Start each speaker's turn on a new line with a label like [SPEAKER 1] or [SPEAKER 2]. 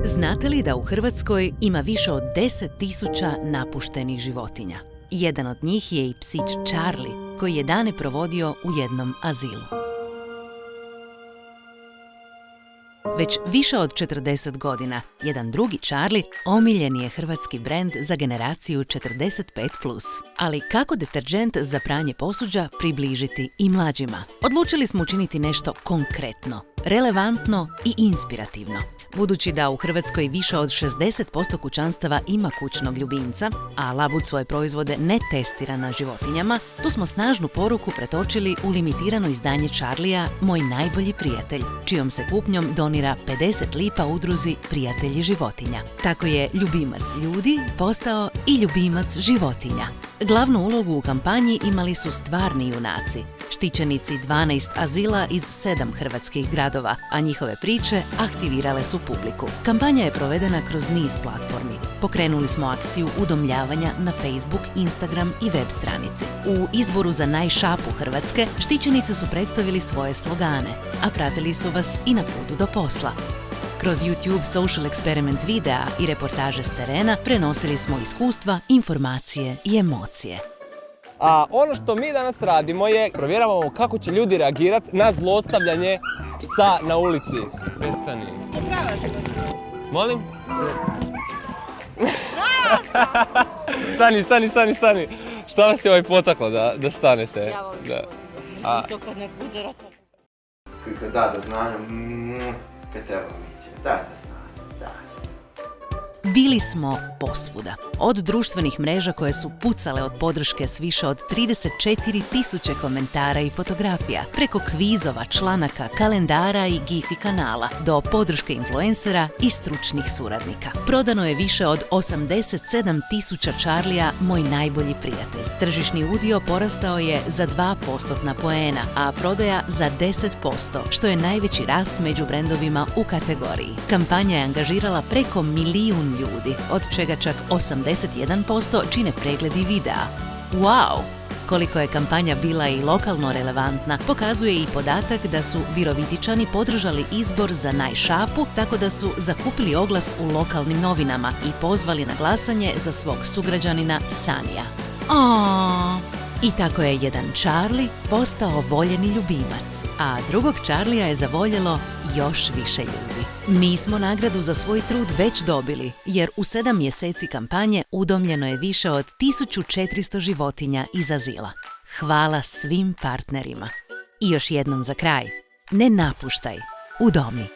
[SPEAKER 1] Znate li da u Hrvatskoj ima više od 10.000 napuštenih životinja? Jedan od njih je i psić Charlie, koji je dane provodio u jednom azilu. Već više od 40 godina, jedan drugi Charlie omiljen je hrvatski brend za generaciju 45+. Ali kako deterdžent za pranje posuđa približiti i mlađima? Odlučili smo učiniti nešto konkretno, relevantno i inspirativno. Budući da u Hrvatskoj više od 60% kućanstava ima kućnog ljubimca, a Labud svoje proizvode ne testira na životinjama, tu smo snažnu poruku pretočili u limitirano izdanje Charlija Moj najbolji prijatelj, čijom se kupnjom donira 50 lipa udruzi Prijatelji životinja. Tako je ljubimac ljudi postao i ljubimac životinja. Glavnu ulogu u kampanji imali su stvarni junaci, štićenici 12 azila iz 7 hrvatskih gradova, a njihove priče aktivirale su publiku. Kampanja je provedena kroz niz platformi. Pokrenuli smo akciju udomljavanja na Facebook, Instagram i web stranici. U izboru za najšapu Hrvatske štićenici su predstavili svoje slogane, a pratili su vas i na putu do posla. Kroz YouTube social experiment videa i reportaže s terena prenosili smo iskustva, informacije i emocije.
[SPEAKER 2] A ono što mi danas radimo je provjeravamo kako će ljudi reagirati na zlostavljanje psa na ulici. Prestani. Molim? Stani. Šta vas je potaklo da stanete?
[SPEAKER 3] Ja volim to kad ne bude rekao.
[SPEAKER 4] Da znam, kad treba mići, da znam.
[SPEAKER 1] Bili smo posvuda. Od društvenih mreža koje su pucale od podrške s više od 34.000 komentara i fotografija, preko kvizova, članaka, kalendara i gifi kanala, do podrške influencera i stručnih suradnika. Prodano je više od 87.000 Charlija Moj najbolji prijatelj. Tržišni udio porastao je za 2% poena, a prodaja za 10%, što je najveći rast među brendovima u kategoriji. Kampanja je angažirala preko 1 milijun ljudi, od čega čak 81% čine pregledi videa. Wow! Koliko je kampanja bila i lokalno relevantna, pokazuje i podatak da su Virovitičani podržali izbor za najšapu, tako da su zakupili oglas u lokalnim novinama i pozvali na glasanje za svog sugrađanina Sanija. I tako je jedan Charlie postao voljeni ljubimac, a drugog Charlija je zavoljelo još više ljudi. Mi smo nagradu za svoj trud već dobili, jer u 7 mjeseci kampanje udomljeno je više od 1400 životinja iz azila. Hvala svim partnerima. I još jednom za kraj, ne napuštaj, udomi.